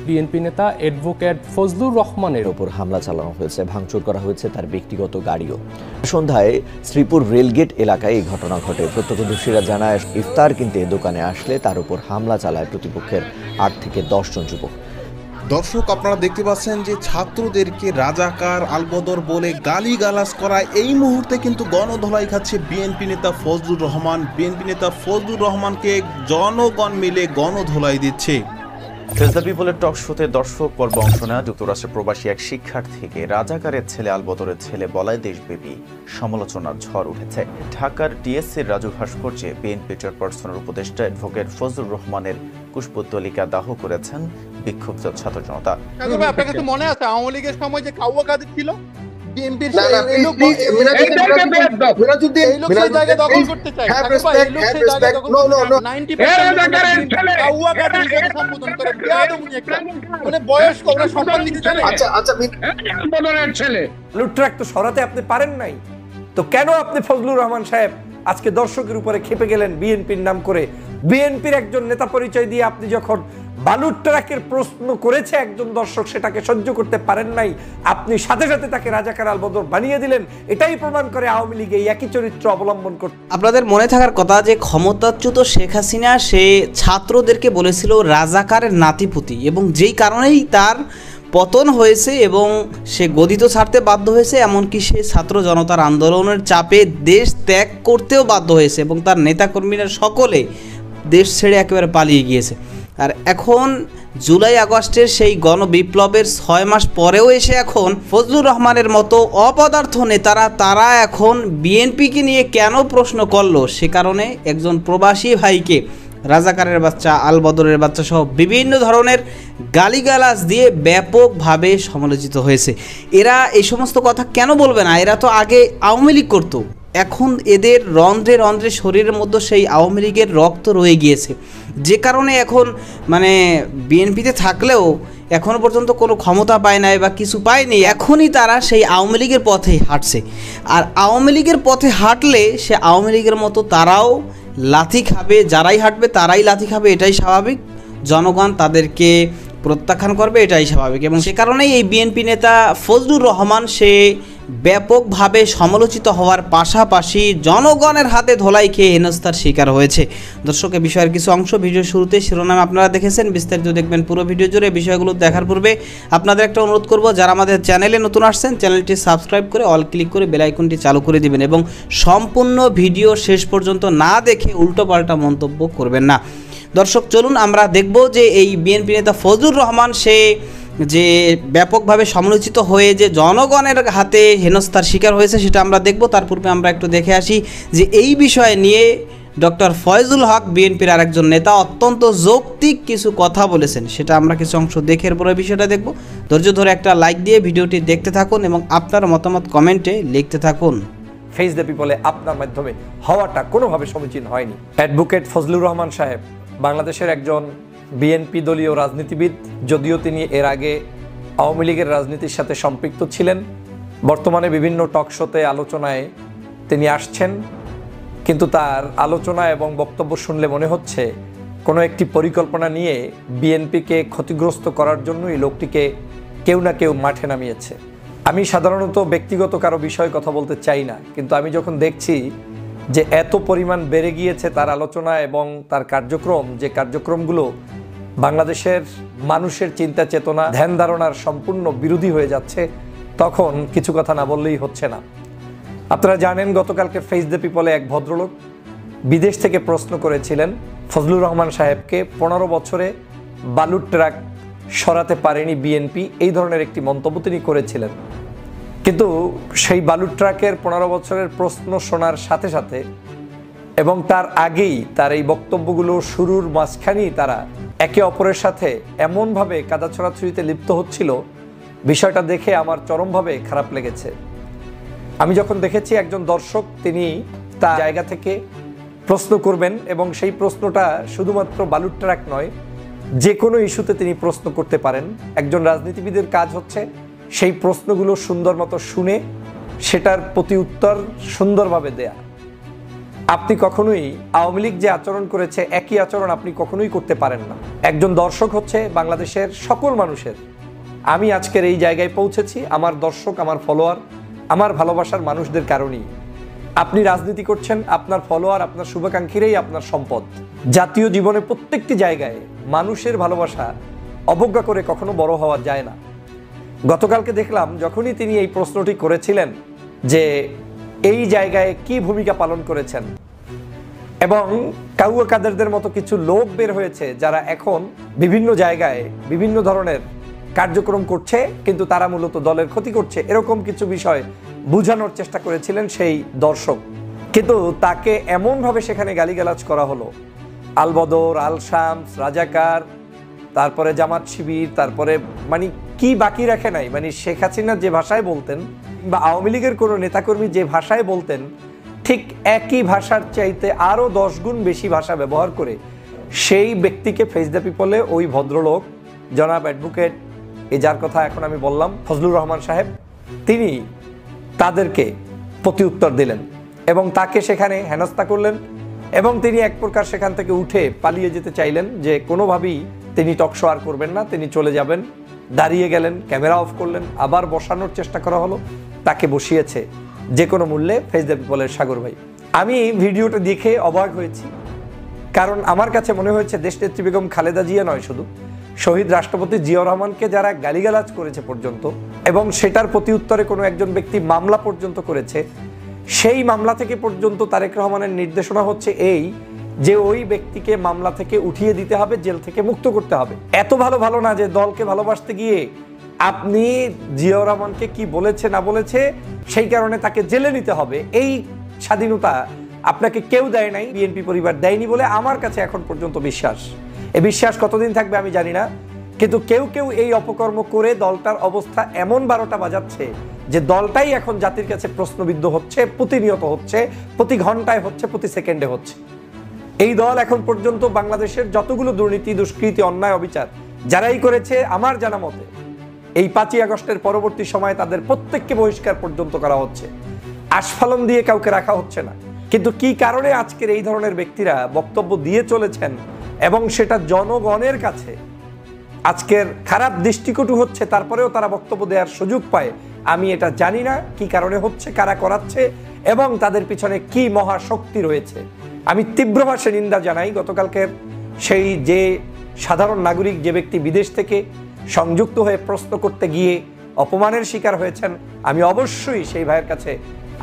BNP নেতা advocate Fazlur রহমানের ওপর হামলা চালানো হয়েছে, ভাঙচুর করা হয়েছে তার ব্যক্তিগত গাড়িও। সন্ধ্যায় শ্রীপুর রেলগেট এলাকায় এই ঘটনা ঘটে। প্রত্যক্ষদর্শীরা জানায় ইফতার কিনতে দোকানে আসলে তার উপর হামলা চালায় প্রতিপক্ষের 8 থেকে 10 জন যুবক। দর্শক, আপনারা দেখতে পাচ্ছেন যে ছাত্রদেরকে রাজাকার আলবদর বলে গালিগালাজ করা এই মুহূর্তে কিন্তু গণধোলাই খাচ্ছে বিএনপি নেতা ফজলুর রহমান। বিএনপি নেতা ফজলুর রহমানকে জনগণ মিলে গণধোলাই দিচ্ছে। ফেস দ্য পিপলের টক শোতে দর্শক পর্ব অংশ নেওয়া যুক্তরাষ্ট্রের প্রবাসী এক শিক্ষার্থীকে রাজাকারের ছেলে আলবদরের ছেলে বলায় দেশব্যাপী সমালোচনার ঝড় উঠেছে। ঢাকার টিএসসির রাজু ভাস্কর্যে বিএনপি চেয়ারপারসনের উপদেষ্টা অ্যাডভোকেট ফজলুর রহমানের পুষ্পতলিকা দাহ করেছেন বিক্ষুব্ধ ছাত্র জনতা। আপনার কাছে মনে আছে আওয়ামী লীগের সময় যে কাউয়া কাদের ছিল? লুট্রাক তো সরাতে আপনি পারেন নাই, তো কেন আপনি ফজলুর রহমান সাহেব আজকে দর্শকের উপরে খেপে গেলেন বিএনপির নাম করে? বিএনপির একজন নেতা পরিচয় দিয়ে আপনি যখন বালুর ট্রাকের প্রশ্ন করেছে একজন দর্শক, সেটাকে সহ্য করতে পারেন নাই, আপনি সাথে সাথে তাকে রাজাকার আলবদর বানিয়ে দিলেন। এটাই প্রমাণ করে আওয়ামী লীগ এই একই চরিত্র অবলম্বন করত। আপনাদের মনে থাকার কথা যে ক্ষমতাচ্যুত শেখ হাসিনা সে ছাত্রদেরকে বলেছিল রাজাকারের নাতিপুতি, এবং যেই কারণেই তার পতন হয়েছে এবং সে গদি তো ছাড়তে বাধ্য হয়েছে, এমনকি সে ছাত্র জনতার আন্দোলনের চাপে দেশ ত্যাগ করতেও বাধ্য হয়েছে এবং তার নেতাকর্মীরা সকলে দেশ ছেড়ে একেবারে পালিয়ে গিয়েছে। আর এখন জুলাই আগস্টের সেই গণবিপ্লবের 6 মাস পরেও এসে এখন ফজলুর রহমানের মতো অপদার্থ নেতারা তারা এখন বিএনপিকে নিয়ে কেন প্রশ্ন করলো, সে কারণে একজন প্রবাসী ভাইকে রাজাকারের বাচ্চা, আলবদরের বাচ্চা সহ বিভিন্ন ধরনের গালিগালাজ দিয়ে ব্যাপকভাবে সমালোচিত হয়েছে। এরা এই সমস্ত কথা কেন বলবে না? এরা তো আগে আওয়ামী লীগ করতো, এখন এদের রন্ধ্রে রন্ধ্রে শরীরের মধ্যে সেই আওয়ামী লীগের রক্ত রয়ে গিয়েছে, যে কারণে এখন মানে বিএনপিতে থাকলেও এখনও পর্যন্ত কোনো ক্ষমতা পায় নাই বা কিছু পায়নি, এখনই তারা সেই আওয়ামী লীগের পথে হাঁটছে। আর আওয়ামী লীগের পথে হাঁটলে সে আওয়ামী লীগের মতো তারাও লাথি খাবে, যারাই হাঁটবে তারাই লাথি খাবে, এটাই স্বাভাবিক। জনগণ তাদেরকে প্রত্যাখ্যান করবে, এটাই স্বাভাবিক। এবং সে কারণেই এই বিএনপি নেতা ফজলুর রহমান সে ব্যাপকভাবে সমালোচিত হওয়ার পাশাপাশি জনগণের হাতে ধোলাই খেয়ে হেনস্থার শিকার হয়েছে। দর্শকের বিষয়ের কিছু অংশ ভিডিও শুরুতে শিরোনামে আপনারা দেখেছেন, বিস্তারিত দেখবেন পুরো ভিডিও জুড়ে। বিষয়গুলো দেখার পূর্বে আপনাদের একটা অনুরোধ করব, যারা আমাদের চ্যানেলে নতুন আসছেন চ্যানেলটি সাবস্ক্রাইব করে অল ক্লিক করে বেল আইকনটি চালু করে দিবেন এবং সম্পূর্ণ ভিডিও শেষ পর্যন্ত না দেখে উল্টোপাল্টা মন্তব্য করবেন না। দর্শক চলুন আমরা দেখব যে এই বিএনপি নেতা ফজলুর রহমান সে যে ব্যাপকভাবে সমালোচিত হয়ে যে জনগণের হাতে হেনস্থার শিকার হয়েছে সেটা আমরা দেখব। তার পূর্বে আমরা একটু দেখে আসি যে এই বিষয়ে নিয়ে ডক্টর ফয়জুল হক বিএনপির আরেকজন নেতা অত্যন্ত যৌক্তিক কিছু কথা বলেছেন, সেটা আমরা কিছু অংশ দেখে এরপরে বিষয়টা দেখব। ধৈর্য ধরে একটা লাইক দিয়ে ভিডিওটি দেখতে থাকুন এবং আপনার মতামত কমেন্টে লিখতে থাকুন। ফেস দ্য পিপলে আপনার মাধ্যমে হওয়াটা কোনোভাবে সমীচীন হয়নি। অ্যাডভোকেট ফজলুর রহমান সাহেব বাংলাদেশের একজন বিএনপি দলীয় রাজনীতিবিদ, যদিও তিনি এর আগে আওয়ামী লীগের রাজনীতির সাথে সম্পৃক্ত ছিলেন। বর্তমানে বিভিন্ন টক শোতে আলোচনায় তিনি আসছেন, কিন্তু তার আলোচনা এবং বক্তব্য শুনলে মনে হচ্ছে কোনো একটি পরিকল্পনা নিয়ে বিএনপিকে ক্ষতিগ্রস্ত করার জন্য এই লোকটিকে কেউ না কেউ মাঠে নামিয়েছে। আমি সাধারণত ব্যক্তিগত কারো বিষয়ে কথা বলতে চাই না, কিন্তু আমি যখন দেখছি যে এত পরিমাণ বেড়ে গিয়েছে তার আলোচনা এবং তার কার্যক্রম, যে কার্যক্রমগুলো বাংলাদেশের মানুষের চিন্তা চেতনা ধ্যান ধারণার সম্পূর্ণ বিরোধী হয়ে যাচ্ছে, তখন কিছু কথা না বললেই হচ্ছে না। আপনারা জানেন গতকালকে ফেস দ্য পিপলে এক ভদ্রলোক বিদেশ থেকে প্রশ্ন করেছিলেন ফজলুর রহমান সাহেবকে 15 বছরে বালুর ট্রাক সরাতে পারেনি বিএনপি, এই ধরনের একটি মন্তব্য তিনি করেছিলেন। কিন্তু সেই বালুর ট্রাকের 15 বছরের প্রশ্ন শোনার সাথে সাথে এবং তার আগেই তার এই বক্তব্যগুলো শুরুর মাঝখানেই তারা একে অপরের সাথে এমনভাবে কাদা ছোড়াছুড়িতে লিপ্ত হচ্ছিল, বিষয়টা দেখে আমার চরমভাবে খারাপ লেগেছে। আমি যখন দেখেছি একজন দর্শক তিনি তার জায়গা থেকে প্রশ্ন করবেন এবং সেই প্রশ্নটা শুধুমাত্র বালুর ট্রাক নয়, যে কোনো ইস্যুতে তিনি প্রশ্ন করতে পারেন। একজন রাজনীতিবিদের কাজ হচ্ছে সেই প্রশ্নগুলো সুন্দর মতো শুনে সেটার প্রতি উত্তর সুন্দরভাবে দেয়া। আপনি কখনোই আওয়ামী লীগ যে আচরণ করেছে একই আচরণ আপনি কখনোই করতে পারেন না। একজন দর্শক হচ্ছে বাংলাদেশের সকল মানুষের। আমি আজকের এই জায়গায় পৌঁছেছি আমার দর্শক, আমার ফলোয়ার, আমার ভালোবাসার মানুষদের কারণেই। আপনি রাজনীতি করছেন, আপনার ফলোয়ার, আপনার শুভাকাঙ্ক্ষীরাই আপনার সম্পদ। জাতীয় জীবনে প্রত্যেকটি জায়গায় মানুষের ভালোবাসা অবজ্ঞা করে কখনো বড় হওয়া যায় না। গতকালকে দেখলাম যখনই তিনি এই প্রশ্নটি করেছিলেন যে এই জায়গায় কি ভূমিকা পালন করেছেন, এবং কাউয়া কাদেরদের মতো কিছু লোক বের হয়েছে যারা এখন বিভিন্ন জায়গায় বিভিন্ন ধরনের কার্যক্রম করছে, কিন্তু তারা মূলত দলের ক্ষতি করছে, এরকম কিছু বিষয় বোঝানোর চেষ্টা করেছিলেন সেই দর্শক। কিন্তু তাকে এমনভাবে সেখানে গালিগালাজ করা হলো, আলবদর, আল শামস, রাজাকার, তারপরে জামাত শিবির, তারপরে মানে কি বাকি রাখে নাই। মানে শেখ হাসিনা যে ভাষায় বলতেন বা আওয়ামী লীগের কোনো নেতাকর্মী যে ভাষায় বলতেন, ঠিক একই ভাষার চাইতে আরও 10 গুণ বেশি ভাষা ব্যবহার করে সেই ব্যক্তিকে ফেস দ্য পিপলে ওই ভদ্রলোক জনাব অ্যাডভোকেট, যার কথা এখন আমি বললাম, ফজলুর রহমান সাহেব, তিনি তাদেরকে প্রতি উত্তর দিলেন এবং তাকে সেখানে হেনস্থা করলেন, এবং তিনি এক প্রকার সেখান থেকে উঠে পালিয়ে যেতে চাইলেন যে কোনোভাবেই তিনি টকশো আর করবেন না, তিনি চলে যাবেন। দাঁড়িয়ে গেলেন, ক্যামেরা অফ করলেন, আবার বসানোর চেষ্টা করা হলো, তাকে বসিয়েছে যে কোনো মূল্যে ফেস দ্য পিপলের সাগর ভাই। আমি ভিডিওটা দেখে অবাক হয়েছি, কারণ আমার কাছে মনে হয়েছে দেশনেত্রী বেগম খালেদা জিয়া নয়, শুধু শহীদ রাষ্ট্রপতি জিয়াউর রহমানকে যারা গালিগালাজ করেছে পর্যন্ত, এবং সেটার প্রতি উত্তরে কোনো একজন ব্যক্তি মামলা পর্যন্ত করেছে, সেই মামলা থেকে পর্যন্ত তারেক রহমানের নির্দেশনা হচ্ছে এই যে ওই ব্যক্তিকে মামলা থেকে উঠিয়ে দিতে হবে, জেল থেকে মুক্ত করতে হবে। এত ভালো না যে দলকে ভালোবাসতে গিয়ে আপনি জিয়াউর রহমানকে কি বলেছে না বলেছে সেই কারণে তাকে জেলে নিতে হবে। এই স্বাধীনতা আপনাকে কেউ দেয় নাই, বিএনপি পরিবার দেয়নি বলে আমার কাছে এখন পর্যন্ত বিশ্বাস। এই বিশ্বাস কতদিন থাকবে আমি জানি না, কিন্তু কেউ এই অপকর্ম করে দলটার অবস্থা এমন 12টা বাজাচ্ছে যে দলটাই এখন জাতির কাছে প্রশ্নবিদ্ধ হচ্ছে, প্রতিনিয়ত হচ্ছে, প্রতি ঘন্টায় হচ্ছে, প্রতি সেকেন্ডে হচ্ছে। এই দল এখন পর্যন্ত বাংলাদেশের যতগুলো দুর্নীতি, দুষ্কৃতি, অন্যায়, অবিচার যারাই করেছে, আমার জানা মতে এই 5ই আগস্টের পরবর্তী সময়ে তাদের প্রত্যেককে বহিষ্কার পর্যন্ত করা হচ্ছে, আস্ফালন দিয়ে কাউকে রাখা হচ্ছে না। কিন্তু কি কারণে আজকের এই ধরনের ব্যক্তিরা বক্তব্য দিয়ে চলেছেন এবং সেটা জনগণের কাছে আজকের খারাপ দৃষ্টিকটু হচ্ছে, তারপরেও তারা বক্তব্য দেওয়ার সুযোগ পায়, আমি এটা জানি না কি কারণে হচ্ছে, কারা করাচ্ছে এবং তাদের পিছনে কি মহাশক্তি রয়েছে। আমি তীব্র ভাষায় নিন্দা জানাই গতকালকের সেই যে সাধারণ নাগরিক, যে ব্যক্তি বিদেশ থেকে সংযুক্ত হয়ে প্রশ্ন করতে গিয়ে অপমানের শিকার হয়েছেন। আমি অবশ্যই সেই ভাইয়ের কাছে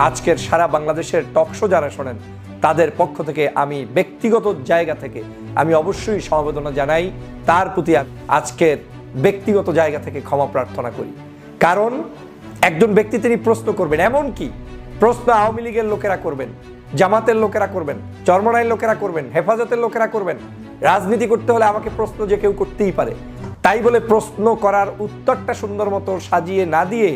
আজকের সারা বাংলাদেশের টকশো যারা শোনেন তাদের পক্ষ থেকে আমি ব্যক্তিগত জায়গা থেকে আমি অবশ্যই সমবেদনা জানাই, তার প্রতি আজকের ব্যক্তিগত জায়গা থেকে ক্ষমা প্রার্থনা করি। কারণ একজন ব্যক্তি তিনি প্রশ্ন করবেন, এমন কি প্রশ্ন আওয়ামী লীগের লোকেরা করবেন, জামাতের লোকেরা করবেন, চরমনাইয়ের লোকেরা করবেন, হেফাজতের লোকেরা করবেন। রাজনীতি করতে হলে আমাকে প্রশ্ন যে কেউ করতেই পারে, তাই বলে প্রশ্ন করার উত্তরটা সুন্দর মতো সাজিয়ে না দিয়ে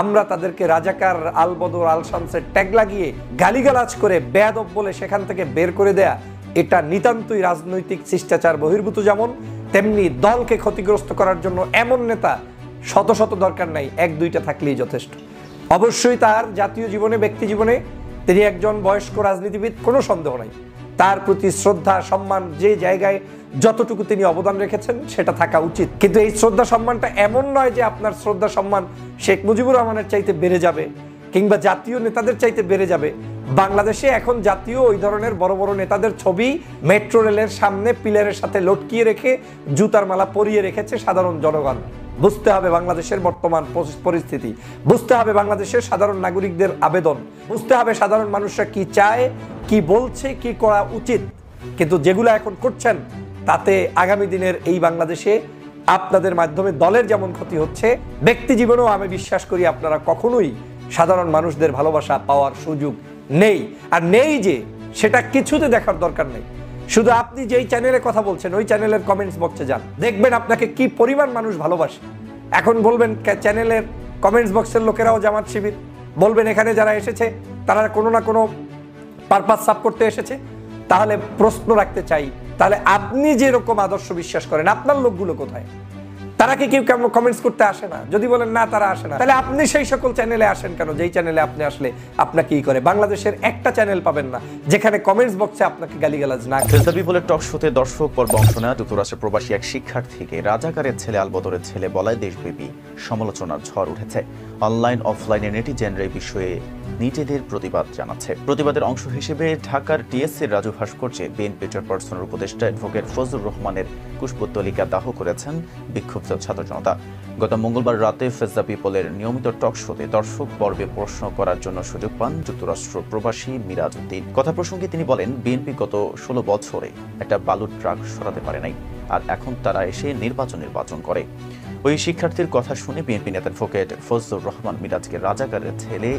আমরা তাদেরকে রাজাকার, আলবদর, আল শামসের ট্যাগ লাগিয়ে গালিগালাজ করে বেয়াদব বলে সেখান থেকে বের করে দেয়া, এটা নিতান্তই রাজনৈতিক শিষ্টাচার বহির্ভূত। যেমন তেমনি দলকে ক্ষতিগ্রস্ত করার জন্য এমন নেতা শত শত দরকার নাই, 1-2টা থাকলেই যথেষ্ট। অবশ্যই তার জাতীয় জীবনে, ব্যক্তি জীবনে তিনি একজন বয়স্ক রাজনীতিবিদ, কোনো সন্দেহ নাই। তার প্রতি শ্রদ্ধা, সম্মান, যে জায়গায় যতটুকু তিনি অবদান রেখেছেন সেটা থাকা উচিত। কিন্তু এই শ্রদ্ধা সম্মানটা এমন নয় যে আপনার শ্রদ্ধা সম্মান শেখ মুজিবুর রহমানের চাইতে বেড়ে যাবে কিংবা জাতীয় নেতাদের চাইতে বেড়ে যাবে। বাংলাদেশে এখন জাতীয় ওই ধরনের বড় বড় নেতাদের ছবি মেট্রো রেলের সামনে পিলারের সাথে লটকিয়ে রেখে জুতার মালা পরিয়ে রেখেছে সাধারণ জনগণ। বুঝতে হবে বাংলাদেশের বর্তমান পরিস্থিতি, বুঝতে হবে বাংলাদেশের সাধারণ নাগরিকদের আবেদন, বুঝতে হবে সাধারণ মানুষরা কি চায়, কি বলছে, কি করা উচিত। কিন্তু যেগুলো এখন করছেন তাতে আগামী দিনের এই বাংলাদেশে আপনাদের মাধ্যমে দলের যেমন ক্ষতি হচ্ছে, ব্যক্তি জীবনেও আমি বিশ্বাস করি আপনারা কখনোই সাধারণ মানুষদের ভালোবাসা পাওয়ার সুযোগ নেই। আর নেই যে সেটা কিছুতে দেখার দরকার নেই। শুধু আপনি যেই চ্যানেলে কথা বলছেন ওই চ্যানেলের কমেন্টস বক্সে যান, দেখবেন আপনাকে কি পরিমাণ মানুষ ভালোবাসে। এখন বলবেন চ্যানেলের কমেন্টস বক্সের লোকেরাও জামাত শিবির, বলবেন এখানে যারা এসেছে তারা কোনো না কোনো পারপাস সাফ করতে এসেছে। তাহলে প্রশ্ন রাখতে চাই, তাহলে আপনি যেরকম আদর্শ বিশ্বাস করেন আপনার লোকগুলো কোথায়? তারা কি কেউ কমেন্টস করতে আসে না? যদি বলেন না তারা আসে না, তাহলে আপনি সেই সকল চ্যানেলে আসেন কেন যেই চ্যানেলে আপনি আসলে আপনাকে কি করে? বাংলাদেশের একটা চ্যানেল পাবেন না যেখানে কমেন্টস বক্সে আপনাকে গালিগালাজ না করে। ফেস দ্য পিপলের টক শোতে দর্শক পর্ব অংশ নেওয়া যুক্তরাষ্ট্রের প্রবাসী এক শিক্ষার্থীকে রাজাকারের ছেলে আলবদরের ছেলে বলায় দেশব্যাপী সমালোচনার ঝড় উঠেছে। অনলাইন অফলাইনে নেটিজেনরা এই বিষয়ে নিজেদের প্রতিবাদ জানাচ্ছে। প্রতিবাদের অংশ হিসেবে ঢাকার টিএসসির রাজু ভাস্কর্যে বিএনপি চেয়ারপারসনের উপদেষ্টা অ্যাডভোকেট ফজলুর রহমানের পুষ্পতলিকা দাহ করেছেন বিক্ষুব্ধ ছাত্র জনতা। গত মঙ্গলবার রাতে ফেস দ্য পিপলের নিয়মিত টক শোতে দর্শক পর্বে প্রশ্ন করার জন্য সুযোগ পান যুক্তরাষ্ট্র প্রবাসী মিরাজ উদ্দিন। কথা প্রসঙ্গে তিনি বলেন, বিএনপি গত 16 বছরে একটা বালুর ট্রাক সরাতে পারে নাই, আর এখন তারা এসে নির্বাচন করে। ওই শিক্ষার্থীর কথা শুনে বিএনপি নেতা অ্যাডভোকেট ফজলুর রহমান মিরাজকে রাজাকারের ছেলে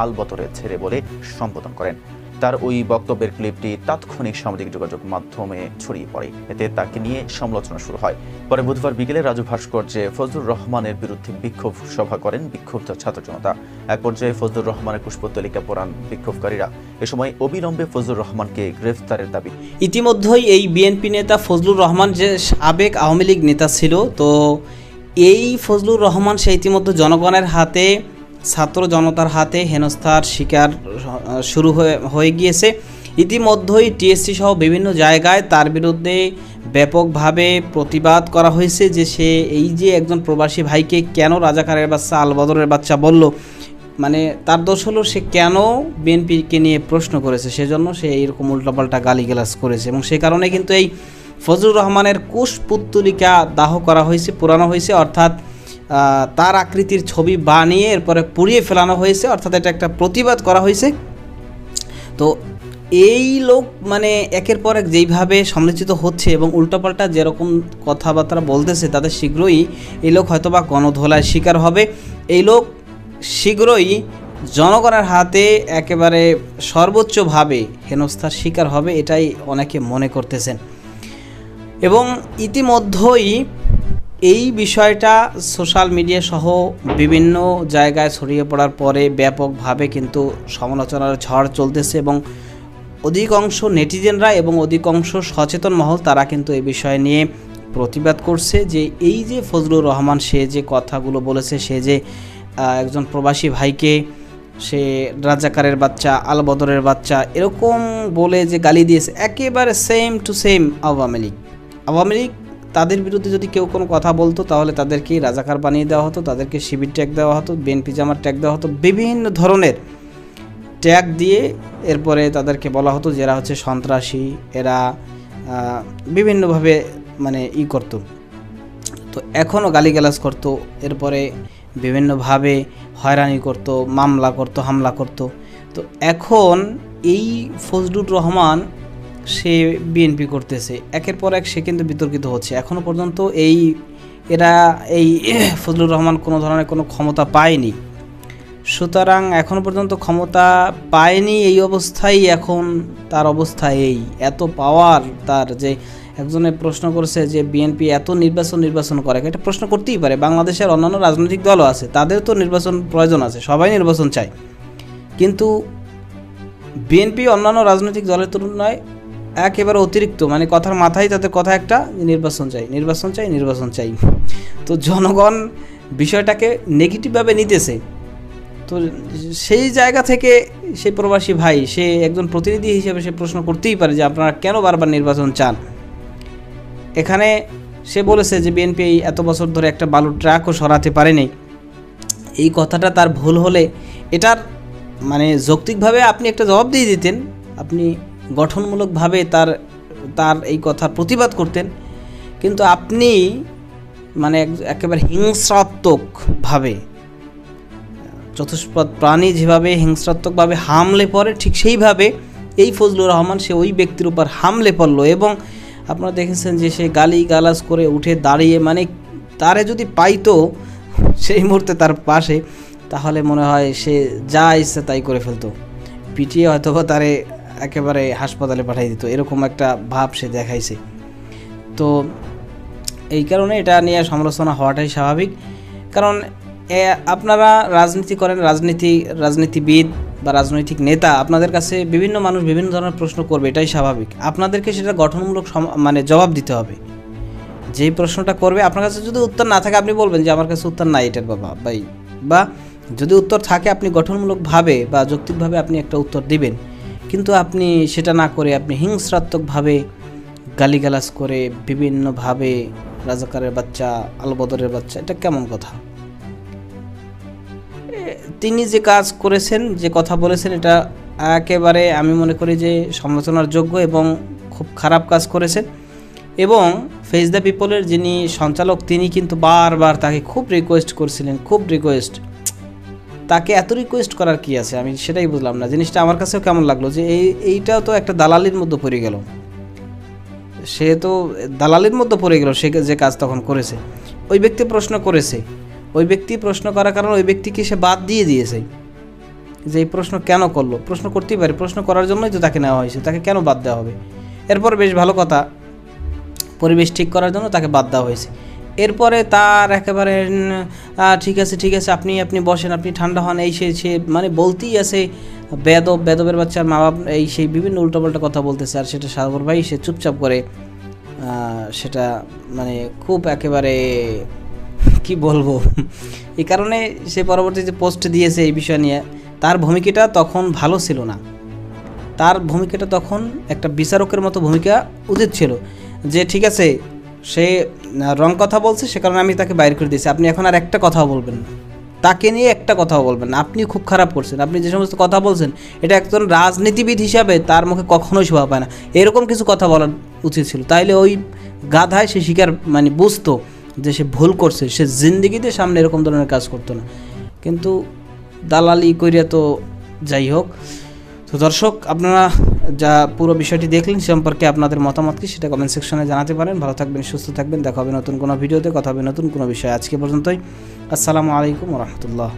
আলবদরের ছেলে বলে সম্বোধন করেন। তার ওই বক্তব্যের ক্লিপটি তাৎক্ষণিক সামাজিক যোগাযোগ মাধ্যমে ছড়িয়ে পড়ে। এতে তাকে নিয়ে সমালোচনা শুরু হয়। পরে বুধবার বিকেলে রাজু ভাস্কর্যে ফজলুর রহমানের বিরুদ্ধে বিক্ষোভ সভা করেন বিক্ষুব্ধ ছাত্র জনতা। এক পর্যায়ে ফজলুর রহমানের পুষ্পতলিকা পোড়ান বিক্ষোভকারীরা। এ সময় অবিলম্বে ফজলুর রহমানকে গ্রেফতারের দাবি। ইতিমধ্যেই এই বিএনপি নেতা ফজলুর রহমান যে সাবেক আওয়ামী লীগ নেতা ছিল, তো এই ফজলুর রহমান সে ইতিমধ্যে জনগণের হাতে, ছাত্র জনতার হাতে হেনস্থার শিকার শুরু হয়ে গিয়েছে। ইতিমধ্যেই টিএসসি সহ বিভিন্ন জায়গায় তার বিরুদ্ধে ব্যাপকভাবে প্রতিবাদ করা হয়েছে যে সে এই যে একজন প্রবাসী ভাইকে কেন রাজাকারের বাচ্চা আলবদরের বাচ্চা বলল, মানে তার দোষ হলো সে কেন বিএনপিকে নিয়ে প্রশ্ন করেছে, সেজন্য সে এইরকম উল্টাপাল্টা গালিগালাজ করেছে। এবং সে কারণে কিন্তু এই ফজলুর রহমানের কুশপুত্তলিকা দাহ করা হয়েছে, পোড়ানো হয়েছে, অর্থাৎ তার আকৃতির ছবি বানিয়ে এরপরে পুড়িয়ে ফেলানো হয়েছে, অর্থাৎ এটা একটা প্রতিবাদ করা হয়েছে। তো এই লোক মানে একের পর এক যেইভাবে সমালোচিত হচ্ছে এবং উল্টাপাল্টা যেরকম কথাবার্তা বলতেছে, তাদের শীঘ্রই এই লোক হয়তোবা গণধোলায় শিকার হবে। এই লোক শীঘ্রই জনগণের হাতে একেবারে সর্বোচ্চভাবে হেনস্থার শিকার হবে, এটাই অনেকে মনে করতেছেন। এবং ইতিমধ্যেই এই বিষয়টা সোশ্যাল মিডিয়া সহ বিভিন্ন জায়গায় ছড়িয়ে পড়ার পরে ব্যাপকভাবে কিন্তু সমালোচনার ঝড় চলতেছে এবং অধিকাংশ নেটিজেনরা এবং অধিকাংশ সচেতন মহল তারা কিন্তু এই বিষয় নিয়ে প্রতিবাদ করছে যে এই যে ফজলুর রহমান সে যে কথাগুলো বলেছে, সে যে একজন প্রবাসী ভাইকে সে রাজাকারের বাচ্চা, আলবদরের বাচ্চা এরকম বলে যে গালি দিয়েছে, একেবারে same to same Awami League তাদের বিরুদ্ধে যদি কেউ কোনো কথা বলতো তাহলে তাদেরকে রাজাকার বানিয়ে দেওয়া হতো, তাদেরকে শিবির ট্যাগ দেওয়া হতো, বিএনপি জামার ট্যাগ দেওয়া হতো, বিভিন্ন ধরনের ট্যাগ দিয়ে এরপরে তাদেরকে বলা হতো যে এরা হচ্ছে সন্ত্রাসী, এরা বিভিন্নভাবে মানে করতো। তো এখনও গালিগালাজ করতো, এরপরে বিভিন্নভাবে হয়রানি করতো, মামলা করতো, হামলা করতো। তো এখন এই ফজলুর রহমান সে বিএনপি করতেছে, একের পর এক সে কিন্তু বিতর্কিত হচ্ছে। এখনও পর্যন্ত এই ফজলুর রহমান কোনো ধরনের কোনো ক্ষমতা পায়নি, সুতরাং এখনও পর্যন্ত ক্ষমতা পায়নি। এই অবস্থায় এখন তার অবস্থা এত পাওয়ার তার, যে একজনে প্রশ্ন করেছে যে বিএনপি এত নির্বাচন করে, এটা প্রশ্ন করতেই পারে। বাংলাদেশের অন্যান্য রাজনৈতিক দলও আছে, তাদের তো নির্বাচন প্রয়োজন আছে, সবাই নির্বাচন চায়, কিন্তু বিএনপি অন্যান্য রাজনৈতিক দলের তুলনায় একেবারে অতিরিক্ত, মানে কথার মাথায় তাদের কথা একটা, নির্বাচন চাই। তো জনগণ বিষয়টাকে নেগেটিভভাবে নিতেছে। তো সেই জায়গা থেকে সেই প্রবাসী ভাই সে একজন প্রতিনিধি হিসেবে সে প্রশ্ন করতেই পারে যে আপনারা কেন বারবার নির্বাচন চান। এখানে সে বলেছে যে বিএনপি এত বছর ধরে একটা বালুর ট্রাকও সরাতে পারেনি। এই কথাটা তার ভুল হলে এটার মানে যৌক্তিকভাবে আপনি একটা জবাব দিয়ে দিতেন, আপনি গঠনমূলকভাবে তার এই কথার প্রতিবাদ করতেন, কিন্তু আপনি মানে একেবারে হিংস্রাত্মকভাবে, চতুষ্পদ প্রাণী যেভাবে হিংস্রাত্মকভাবে হামলে পড়ে, ঠিক সেইভাবে এই ফজলুর রহমান সে ওই ব্যক্তির উপর হামলে পড়লো। এবং আপনারা দেখেছেন যে সে গালিগালাজ করে উঠে দাঁড়িয়ে, মানে তারে যদি পাইতো সেই মুহূর্তে তার পাশে, তাহলে মনে হয় সে যা ইচ্ছে তাই করে ফেলতো, পিটিয়ে হয়তোবা তারে একেবারে হাসপাতালে পাঠিয়ে দিত, এরকম একটা ভাব সে দেখাইছে। তো এই কারণে এটা নিয়ে সমালোচনা হওয়াটাই স্বাভাবিক, কারণ আপনারা রাজনীতি করেন, রাজনীতিবিদ বা রাজনৈতিক নেতা, আপনাদের কাছে বিভিন্ন মানুষ বিভিন্ন ধরনের প্রশ্ন করবে, এটাই স্বাভাবিক। আপনাদেরকে সেটা গঠনমূলক মানে জবাব দিতে হবে। যেই প্রশ্নটা করবে আপনার কাছে যদি উত্তর না থাকে আপনি বলবেন যে আমার কাছে উত্তর নাই এটার বাবা ভাই, বা যদি উত্তর থাকে আপনি গঠনমূলকভাবে বা যৌক্তিকভাবে আপনি একটা উত্তর দিবেন। কিন্তু আপনি সেটা না করে আপনি হিংস্রাত্মকভাবে গালিগালাজ করে বিভিন্নভাবে রাজাকারের বাচ্চা, আলবদরের বাচ্চা, এটা কেমন কথা? তিনি যে কাজ করেছেন, যে কথা বলেছেন, এটা একেবারে আমি মনে করি যে সমালোচনার যোগ্য এবং খুব খারাপ কাজ করেছেন। এবং ফেস দ্য পিপলের যিনি সঞ্চালক তিনি কিন্তু বারবার তাকে খুব রিকোয়েস্ট করছিলেন, খুব রিকোয়েস্ট। তাকে এত রিকোয়েস্ট করার কি আছে আমি সেটাই বুঝলাম না। জিনিসটা আমার কাছেও কেমন লাগলো যে এইটাও তো একটা দালালির মধ্যে পড়ে গেল, সে তো দালালির মধ্যে পড়ে গেল। সে যে কাজ তখন করেছে, ওই ব্যক্তি প্রশ্ন করেছে, ওই ব্যক্তি প্রশ্ন করার কারণে ওই ব্যক্তিকে সে বাদ দিয়ে দিয়েছে। যে এই প্রশ্ন কেন করলো, প্রশ্ন করতেই পারে, প্রশ্ন করার জন্যই তো তাকে নেওয়া হয়েছে, তাকে কেন বাদ দেওয়া হবে? এরপর বেশ ভালো কথা, পরিবেশ ঠিক করার জন্য তাকে বাদ দেওয়া হয়েছে। এরপরে তার একেবারে ঠিক আছে আপনি বসেন, আপনি ঠান্ডা হন, এই সে মানে বলতেই আছে বেদবের বাচ্চার মা বাপ এই সেই বিভিন্ন উল্টোপাল্টা কথা বলতেছে। আর সেটা সাগর ভাই সে চুপচাপ করে সেটা মানে খুব একেবারে কি বলবো, এই কারণে সে পরবর্তী যে পোস্ট দিয়েছে এই বিষয় নিয়ে, তার ভূমিকাটা তখন ভালো ছিল না। তার ভূমিকাটা তখন একটা বিচারকের মতো ভূমিকা উচিত ছিল, যে ঠিক আছে সে রং কথা বলছে সে কারণে আমি তাকে বাইর করে দিয়েছি, আপনি এখন আর একটা কথাও বলবেন না, তাকে নিয়ে একটা কথাও বলবেন না, আপনি খুব খারাপ করছেন, আপনি যে সমস্ত কথা বলছেন এটা একজন রাজনীতিবিদ হিসাবে তার মুখে কখনোই শোভা পায় না, এরকম কিছু কথা বলার উচিত ছিল। তাইলে ওই গাধায় সে স্বীকার মানে বুঝতো যে সে ভুল করছে, সে জিন্দিগিতে সামনে এরকম ধরনের কাজ করতো না। কিন্তু দালালি কইরা তো যাই হোক। তো দর্শক, আপনারা যা পুরো বিষয়টি দেখলেন সম্পর্কে আপনাদের মতামত কি সেটা কমেন্ট সেকশনে জানাতে পারেন। ভালো থাকবেন, সুস্থ থাকবেন, দেখা হবে নতুন কোনো ভিডিওতে, কথা হবে নতুন কোনো বিষয়। আজকে পর্যন্তই, আসসালামু আলাইকুম ওয়া রাহমাতুল্লাহ।